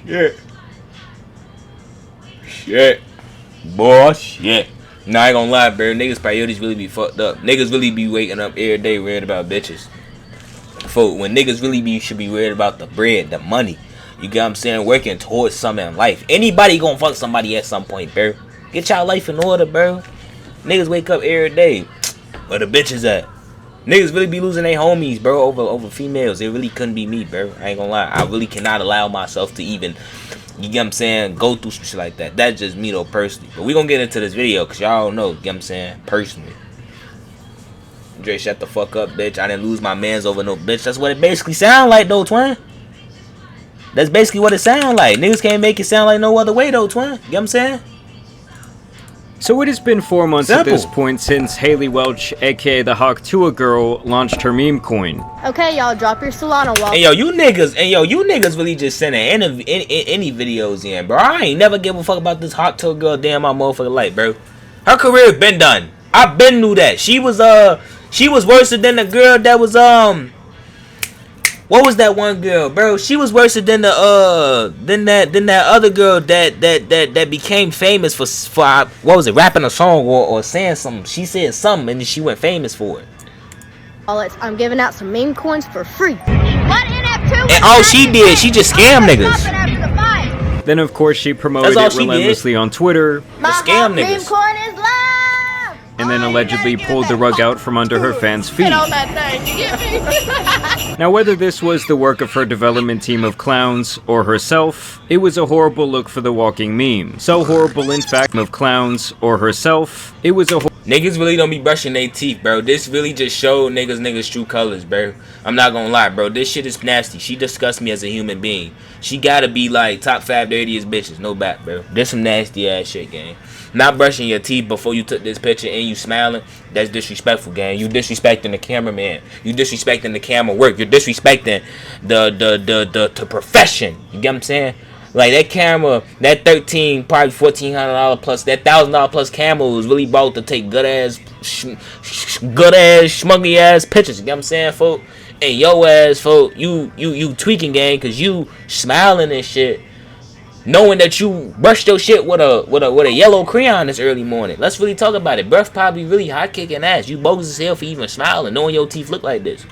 Shit. Shit. Boy, shit. Nah, I ain't gonna lie, bro. Niggas' priorities really be fucked up. Niggas really be waking up every day worried about bitches. For when niggas really should be worried about the bread, the money. You get what I'm saying? Working towards something in life. Anybody gonna fuck somebody at some point, bro. Get y'all life in order, bro. Niggas wake up every day. Where the bitches at? Niggas really be losing their homies, bro, over females. It really couldn't be me, bro. I ain't gonna lie. I really cannot allow myself to even, you get what I'm saying, go through some shit like that. That's just me, though, personally. But we gonna get into this video, because y'all don't know, you get what I'm saying, personally. Dre, shut the fuck up, bitch. I didn't lose my mans over no bitch. That's what it basically sound like, though, twin. That's basically what it sound like. Niggas can't make it sound like no other way, though, twin. You get what I'm saying? So it has been 4 months at this point since Haley Welch, aka the Hawk Tuah girl, launched her meme coin. Okay, y'all, drop your Solana wallet. And yo, you niggas really just sending any videos in, bro. I ain't never give a fuck about this Hawk Tuah girl damn my motherfucking life, bro. Her career been done. I been knew that. She was worse than the girl that was what was that one girl, bro? She was worse than that other girl that became famous for what was it, rapping a song or saying something. She said something and then she went famous for it. I'm giving out some meme coins for free. And all she did, she just scammed niggas. Then of course she promoted it relentlessly on Twitter. Scam niggas. Meme coin is live. And then allegedly pulled the rug out from under her fans' feet. Now, whether this was the work of her development team of clowns or herself, it was a horrible look for the walking meme. So horrible, in fact, of clowns or herself, it was a niggas really don't be brushing their teeth, bro. This really just showed niggas true colors, bro. I'm not gonna lie, bro. This shit is nasty. She disgusts me as a human being. She gotta be like top 5 dirtiest bitches. No back, bro. This some nasty ass shit, gang. Not brushing your teeth before you took this picture and you smiling, that's disrespectful, gang. You disrespecting the cameraman. You disrespecting the camera work. You're disrespecting the profession. You get what I'm saying? Like that camera, that $1,300, probably $1,400 plus, that $1,000 plus camera was really bought to take good ass, smuggy ass pictures. You get what I'm saying, folk? And yo ass, folk, you tweaking, gang, cause you smiling and shit. Knowing that you brushed your shit with a yellow crayon this early morning. Let's really talk about it. Bruh probably really hot kicking ass. You bogus as hell for even smiling, knowing your teeth look like this.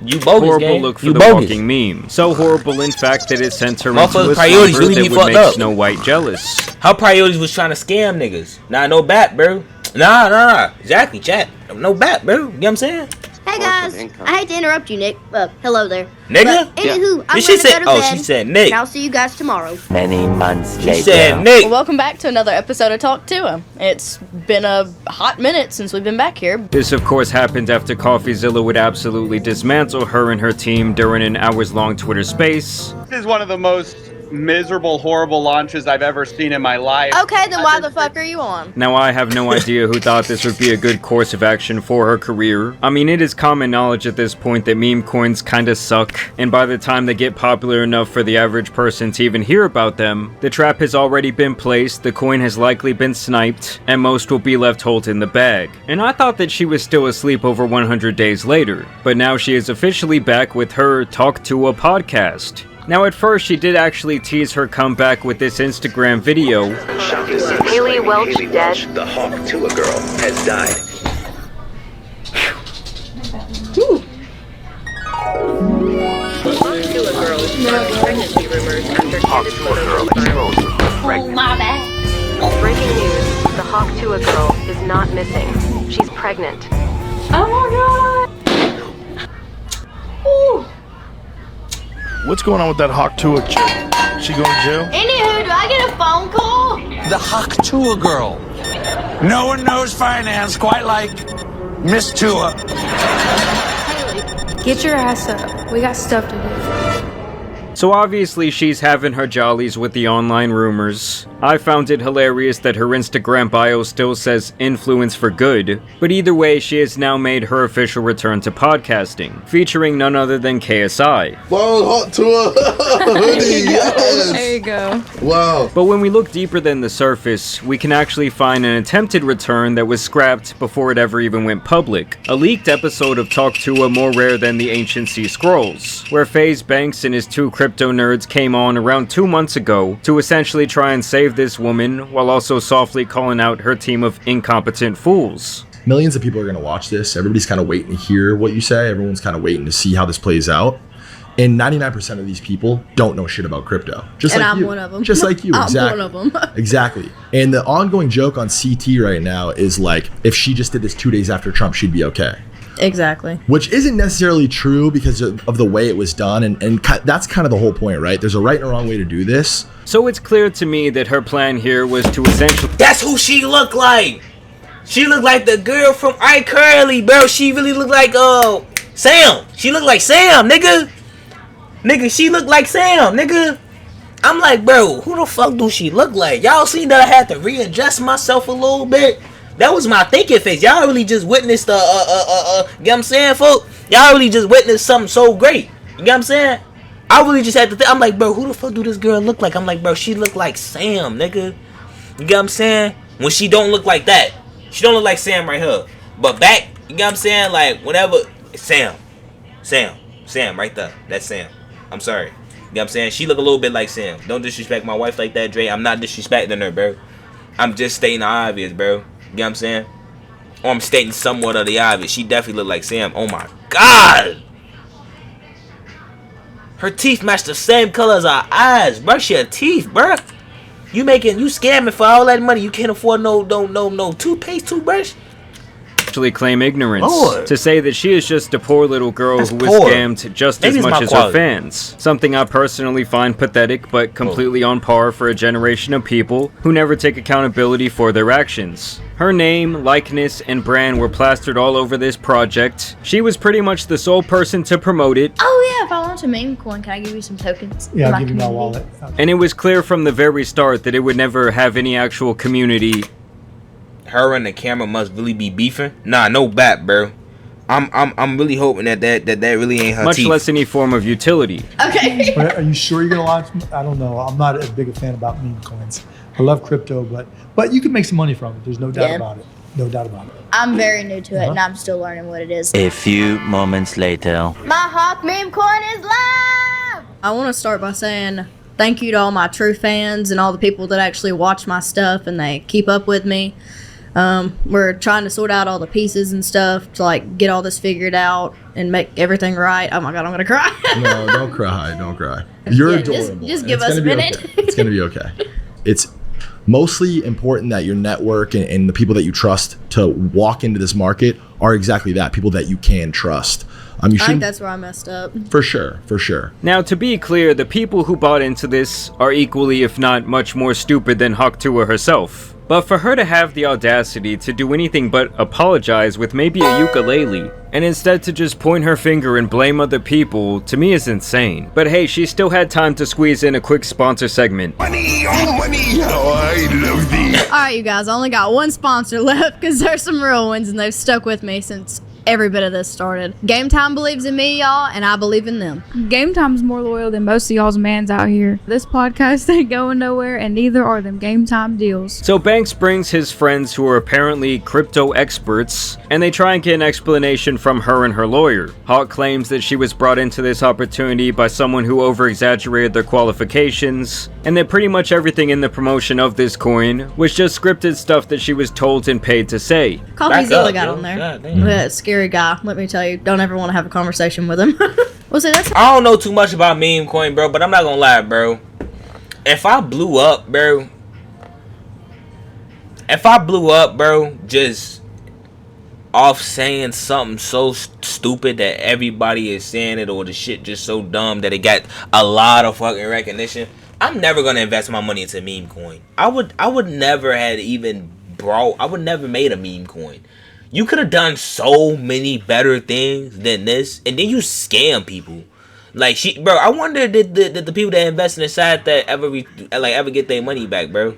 You bogus, horrible gang. Look for you the bogus. Walking meme. So horrible, in fact, that it sent her into a priorities slumber really that be would make up. Snow White jealous. Her priorities was trying to scam niggas. Nah, no bat, bro. Nah. Exactly, chat. No bat, bro. You know what I'm saying? Hey guys, I hate to interrupt you, Nick. Hello there. Nigga? Anywho, I'm she said, go to bed, she said Nick. And I'll see you guys tomorrow. Many months later. She said Nick. Well, welcome back to another episode of Talk Tuah. It's been a hot minute since we've been back here. This, of course, happened after CoffeeZilla would absolutely dismantle her and her team during an hours-long Twitter space. This is one of the most miserable, horrible launches I've ever seen in my life. Okay, then why the fuck are you on? Now, I have no idea who thought this would be a good course of action for her career. I mean, it is common knowledge at this point that meme coins kinda suck, and by the time they get popular enough for the average person to even hear about them, the trap has already been placed, the coin has likely been sniped, and most will be left holding the bag. And I thought that she was still asleep over 100 days later, but now she is officially back with her Talk Tuah podcast. Now, at first, she did actually tease her comeback with this Instagram video. Haley Welch dead. The Hawk Tuah girl has died. Hawk Tuah girl sparked pregnancy rumors after candid photos of pregnant. My bad. Breaking news: the Hawk Tuah girl is not missing. She's pregnant. Oh my god. Ooh. What's going on with that Hawk Tuah chick? She going to jail? Anywho, do I get a phone call? The Hawk Tuah girl. No one knows finance quite like Miss Tuah. Haley, get your ass up. We got stuff to do. So obviously she's having her jollies with the online rumors. I found it hilarious that her Instagram bio still says influence for good, but either way she has now made her official return to podcasting, featuring none other than KSI. Wow, Hawk Tuah hoodie, yes! There you go. Wow. But when we look deeper than the surface, we can actually find an attempted return that was scrapped before it ever even went public. A leaked episode of Talk Tuah more rare than the Ancient Sea Scrolls, where FaZe Banks and his two crypto nerds came on around 2 months ago to essentially try and save this woman, while also softly calling out her team of incompetent fools. Millions of people are going to watch this. Everybody's kind of waiting to hear what you say. Everyone's kind of waiting to see how this plays out. And 99% of these people don't know shit about crypto. Just and like I'm you. one of them. Just like you. I'm Exactly. one of them. Exactly. And the ongoing joke on CT right now is like, if she just did this 2 days after Trump, she'd be okay. Exactly. Which isn't necessarily true because of the way it was done. And that's kind of the whole point, right? There's a right and a wrong way to do this. So it's clear to me that her plan here was to essentially... That's who she looked like. She looked like the girl from iCarly, bro. She really looked like Sam. She looked like Sam, nigga. Nigga, she looked like Sam, nigga. I'm like, bro, who the fuck do she look like? Y'all seen that I had to readjust myself a little bit? That was my thinking face. Y'all really just witnessed you know what I'm saying, folk? Y'all really just witnessed something so great. You know what I'm saying? I really just had to think. I'm like, bro, who the fuck do this girl look like? I'm like, bro, she look like Sam, nigga. You know what I'm saying? When she don't look like that. She don't look like Sam right here. But back, you know what I'm saying? Like, whenever, Sam right there. That's Sam. I'm sorry. You know what I'm saying? She look a little bit like Sam. Don't disrespect my wife like that, Dre. I'm not disrespecting her, bro. I'm just stating the obvious, bro. You know what I'm saying? Or I'm stating somewhat of the obvious. She definitely look like Sam. Oh my God. Her teeth match the same color as our eyes. Brush your teeth, bro. You scamming for all that money. You can't afford no toothpaste, toothbrush. Actually claim ignorance Lord. to say that she is just a poor little girl That's who was poor. scammed just Maybe as it's much my as her quality. fans. Something I personally find pathetic, but completely on par for a generation of people who never take accountability for their actions. Her name, likeness, and brand were plastered all over this project. She was pretty much the sole person to promote it. Oh yeah, if I launch a meme coin, can I give you some tokens? Yeah, in I'll give you my community? wallet. And it was clear from the very start that it would never have any actual community. Her and the camera must really be beefing. Nah, no bat, bro. I'm really hoping that really ain't her Much teeth. less any form of utility. Okay. But are you sure you're gonna launch? I don't know. I'm not as big a fan about meme coins. I love crypto, but you can make some money from it. There's no doubt Yeah. about it. No doubt about it. I'm very new to it, and I'm still learning what it is. A few moments later. My Hawk meme coin is live! I want to start by saying thank you to all my true fans and all the people that actually watch my stuff and they keep up with me. We're trying to sort out all the pieces and stuff to like get all this figured out and make everything right. Oh my God, I'm gonna cry. No, don't cry. Don't cry. You're Yeah, just- adorable. just and give it's us gonna a be minute. okay. It's going to be okay. It's mostly important that your network and the people that you trust to walk into this market are exactly that, people that you can trust. You I think shouldn't, that's where I messed up. for sure. Now, to be clear, the people who bought into this are equally, if not much more stupid than Tuah herself. But for her to have the audacity to do anything but apologize with maybe a ukulele, and instead to just point her finger and blame other people, to me is insane. But hey, she still had time to squeeze in a quick sponsor segment. Money, oh money, how I love thee. Alright, you guys, I only got one sponsor left because there's some real ones and they've stuck with me since every bit of this started. Game Time believes in me, y'all, and I believe in them. Game Time's more loyal than most of y'all's mans out here. This podcast ain't going nowhere, and neither are them Game Time deals. So Banks brings his friends who are apparently crypto experts, and they try and get an explanation from her and her lawyer. Hawk claims that she was brought into this opportunity by someone who over-exaggerated their qualifications, and that pretty much everything in the promotion of this coin was just scripted stuff that she was told and paid to say. Coffeezilla got on there. God damn. That scary guy, let me tell you. Don't ever want to have a conversation with him. Well, see, that's I don't know too much about meme coin, bro, but I'm not gonna lie, bro. If I blew up, bro, just off saying something so stupid that everybody is saying it, or the shit just so dumb that it got a lot of fucking recognition, I'm never gonna invest my money into meme coin. I would never made a meme coin. You could have done so many better things than this, and then you scam people. Like, bro, I wonder did the people that invest in the site that ever get their money back, bro?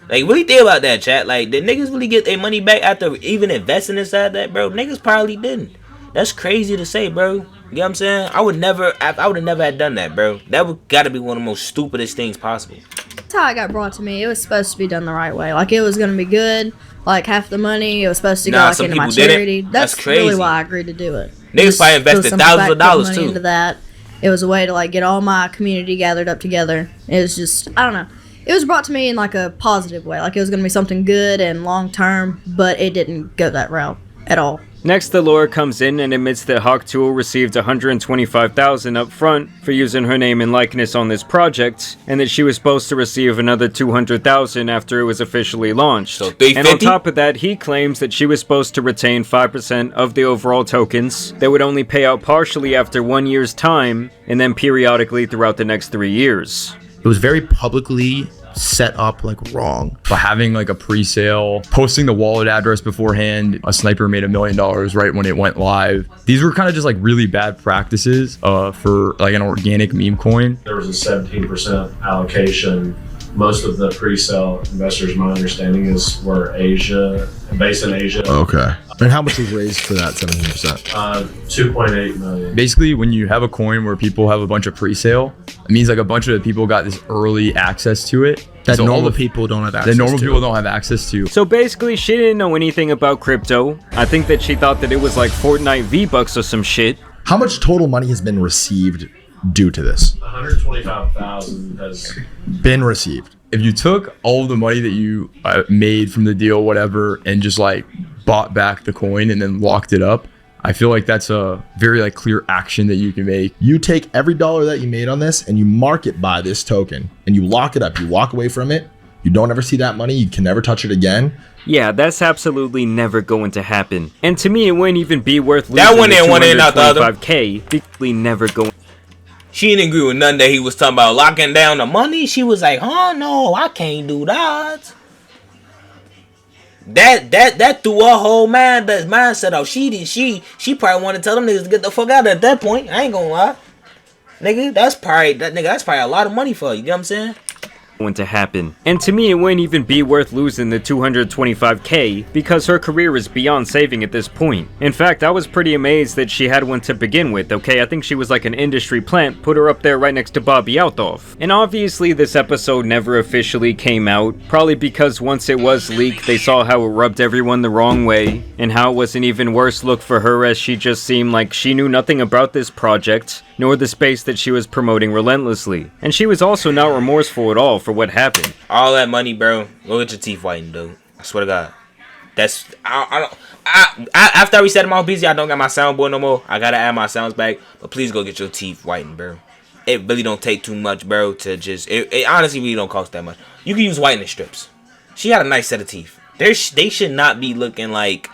Like, really think about that, chat. Like, did niggas really get their money back after even investing inside that, bro? Niggas probably didn't. That's crazy to say, bro. You know what I'm saying? I would never have done that, bro. That would gotta be one of the most stupidest things possible. that's how it got brought to me. It was supposed to be done the right way. Like, it was going to be good. Like, half the money, it was supposed to go like some into my people didn't. charity. That's That's really crazy. why I agreed to do it. Niggas probably invested Some thousands of people dollars, put money too. into that. It was a way to like get all my community gathered up together. It was just, I don't know. It was brought to me in like a positive way. Like it was going to be something good and long term, but it didn't go that route at all. Next, the lawyer comes in and admits that Hawk Tuah received $125,000 up front for using her name and likeness on this project, and that she was supposed to receive another $200,000 after it was officially launched. So $350? And on top of that, he claims that she was supposed to retain 5% of the overall tokens that would only pay out partially after 1 year's time, and then periodically throughout the next 3 years. It was very publicly set up like wrong. But having like a pre-sale, posting the wallet address beforehand, a sniper made $1 million right when it went live. These were kind of just like really bad practices for like an organic meme coin. There was a 17% allocation. Most of the pre-sale investors, my understanding is, were based in Asia. Okay. And how much was raised for that 17%? 2.8 million. Basically, when you have a coin where people have a bunch of pre-sale, it means like a bunch of people got this early access to it. That normal people don't have access to. That normal people don't have access to. So basically, she didn't know anything about crypto. I think that she thought that it was like Fortnite V-Bucks or some shit. How much total money has been received due to this? 125,000 has been received. If you took all the money that you made from the deal, whatever, and just like bought back the coin and then locked it up, I feel like that's a very like clear action that you can make. You take every dollar that you made on this and you mark it by this token and you lock it up. You walk away from it. You don't ever see that money. You can never touch it again. Yeah, that's absolutely never going to happen. And to me, it wouldn't even be worth losing that one in, one in, out the other. $225K. Basically never going. She didn't agree with nothing that he was talking about locking down the money. She was like, "Huh, no, I can't do that." That threw her whole mindset off. She probably wanted to tell them niggas to get the fuck out at that point. I ain't gonna lie, nigga. That's probably a lot of money for you. You know what I'm saying? Going to happen. And to me, it wouldn't even be worth losing the $225K because her career is beyond saving at this point. In fact, I was pretty amazed that she had one to begin with, okay? I think she was like an industry plant, put her up there right next to Bobby Althoff. And obviously this episode never officially came out, probably because once it was leaked, they saw how it rubbed everyone the wrong way, and how it was an even worse look for her as she just seemed like she knew nothing about this project, nor the space that she was promoting relentlessly. And she was also not remorseful at all for what happened. All that money, bro. Go get your teeth whitened, dude. I swear to God. That's after I reset them all busy, I don't got my soundboard no more. I gotta add my sounds back. But please go get your teeth whitened, bro. It really don't take too much, bro, to just it honestly really don't cost that much. You can use whitening strips. She got a nice set of teeth. They should not be looking like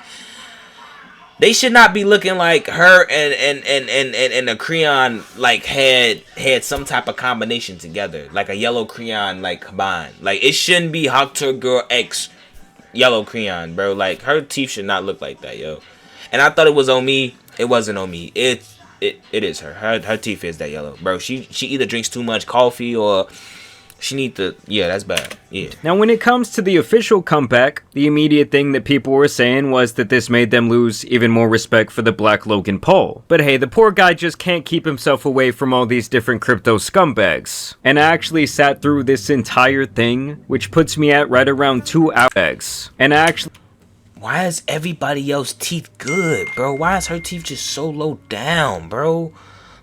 her and a crayon like had some type of combination together, like a yellow crayon like combined. Like it shouldn't be Hawk Tuah Girl X yellow crayon, bro. Like her teeth should not look like that, yo. And I thought it was on me. It wasn't on me. It is her. Her teeth is that yellow, bro. She either drinks too much coffee or she need to, yeah, that's bad. Yeah. Now, when it comes to the official comeback, the immediate thing that people were saying was that this made them lose even more respect for the Black Logan Paul. But hey, the poor guy just can't keep himself away from all these different crypto scumbags. And I actually sat through this entire thing, which puts me at right around 2 hours. And I actually... Why is everybody else's teeth good, bro? Why is her teeth just so low down, bro?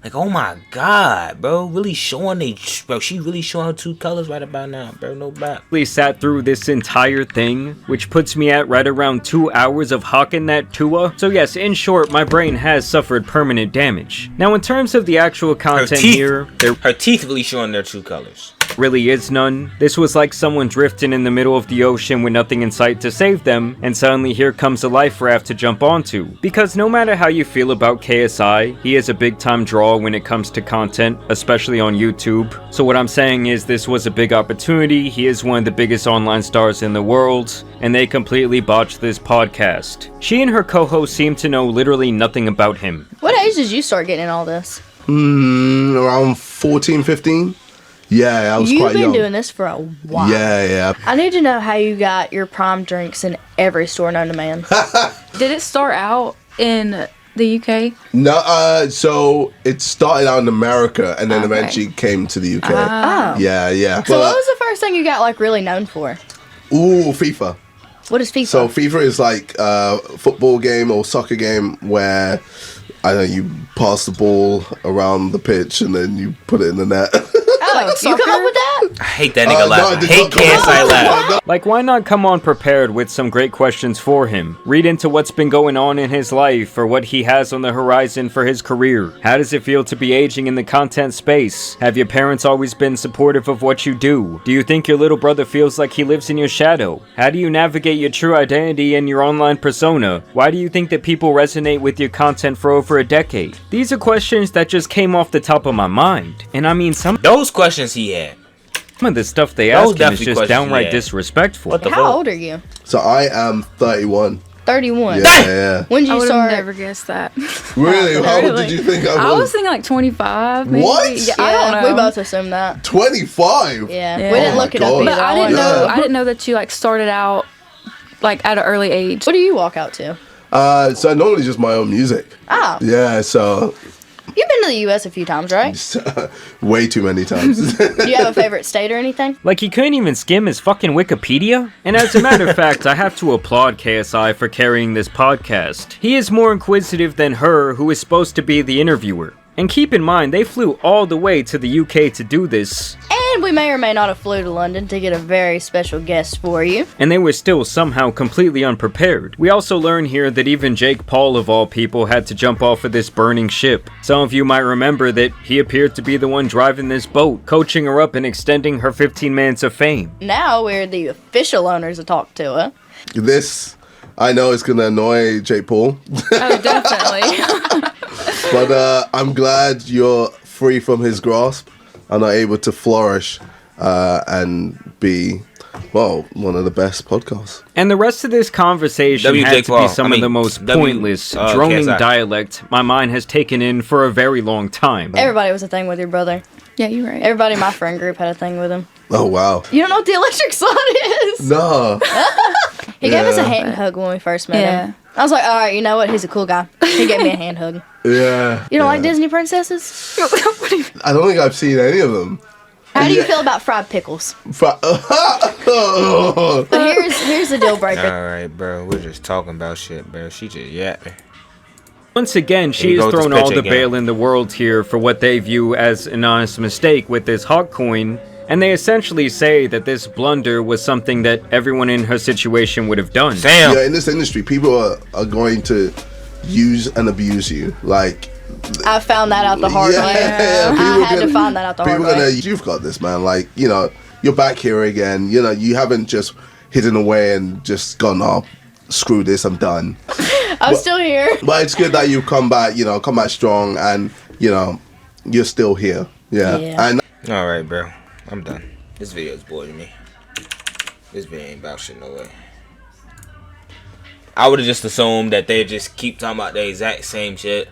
Like, oh my God, bro. Really showing she really showing her two colors right about now, bro. No bad. We sat through this entire thing, which puts me at right around 2 hours of hawking that Tuah. So yes, in short, my brain has suffered permanent damage. Now, in terms of the actual content here, her teeth really showing their true colors. Really is none. This was like someone drifting in the middle of the ocean with nothing in sight to save them, and suddenly here comes a life raft to jump onto. Because no matter how you feel about KSI, he is a big time draw when it comes to content, especially on YouTube. So what I'm saying is this was a big opportunity. He is one of the biggest online stars in the world, and they completely botched this podcast. She and her co-host seem to know literally nothing about him. What age did you start getting in all this? Around 14, 15. Yeah, I was quite young. You've been doing this for a while. Yeah. I need to know how you got your prime drinks in every store known to man. Did it start out in the UK? No, so it started out in America and then eventually came to the UK. Oh. Yeah. So what was the first thing you got like really known for? Ooh, FIFA. What is FIFA? So FIFA is like a football game or soccer game where I know you pass the ball around the pitch and then you put it in the net. Oh, you come up with that? I hate that nigga laugh. I hate KSI laugh. Like, why not come on prepared with some great questions for him? Read into what's been going on in his life or what he has on the horizon for his career. How does it feel to be aging in the content space? Have your parents always been supportive of what you do? Do you think your little brother feels like he lives in your shadow? How do you navigate your true identity and your online persona? Why do you think that people resonate with your content for over a decade? These are questions that just came off the top of my mind. And I mean, those questions he had. Some of the stuff they ask him is just downright disrespectful. How old are you? So I am 31. 31. Yeah. When did you start? Never guessed that. Really? How old did you think I was? I was thinking like 25. Maybe. What? Yeah, I don't know. We both assumed that. 25. Yeah. We didn't look it up either. But I didn't know that you like started out like at an early age. What do you walk out to? So normally just my own music. Oh. Yeah. So. You've been to the U.S. a few times, right? Way too many times. Do you have a favorite state or anything? Like, he couldn't even skim his fucking Wikipedia? And as a matter of fact, I have to applaud KSI for carrying this podcast. He is more inquisitive than her, who is supposed to be the interviewer. And keep in mind, they flew all the way to the UK to do this. And we may or may not have flew to London to get a very special guest for you. And they were still somehow completely unprepared. We also learn here that even Jake Paul, of all people, had to jump off of this burning ship. Some of you might remember that he appeared to be the one driving this boat, coaching her up and extending her 15 minutes of fame. Now we're the official owners of Talk to Her. This, I know, is going to annoy Jake Paul. Oh, definitely. But I'm glad you're free from his grasp and are able to flourish and be, well, one of the best podcasts. And the rest of this conversation had to be some of the most pointless, droning dialect my mind has taken in for a very long time. Everybody was a thing with your brother. Yeah, you're right. Everybody in my friend group had a thing with him. Oh, wow. You don't know what the electric sun is? No. He gave us a hand hug when we first met him. I was like, all right, you know what? He's a cool guy. He gave me a hand hug. Yeah. You don't like Disney princesses? I don't think I've seen any of them. How do you feel about fried pickles? But here's the deal breaker. Alright, bro. We're just talking about shit, bro. She just yapping. Once again, she has thrown all the bail in the world here for what they view as an honest mistake with this hot coin, and they essentially say that this blunder was something that everyone in her situation would have done. Damn. Yeah, in this industry, people are going to use and abuse you. Like, I found that out the hard way. I had to find that out the hard way. You've got this, man. Like, you know, you're back here again. You know, you haven't just hidden away and just gone, oh, screw this, I'm done. I'm still here. But it's good that you've come back strong, and, you know, you're still here. Yeah. And alright, bro. I'm done. This video's boring me. This video ain't about shit no way. I would have just assumed that they just keep talking about the exact same shit.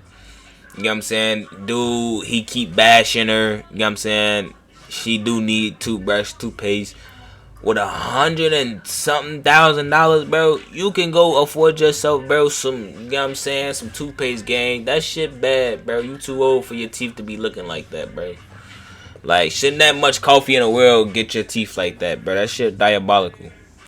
You know what I'm saying? Dude, he keep bashing her. You know what I'm saying? She do need toothpaste. With $100 and something thousand, bro, you can go afford yourself, bro, some, you know what I'm saying, some toothpaste, gang. That shit bad, bro. You too old for your teeth to be looking like that, bro. Like, shouldn't that much coffee in the world get your teeth like that, bro? That shit diabolical.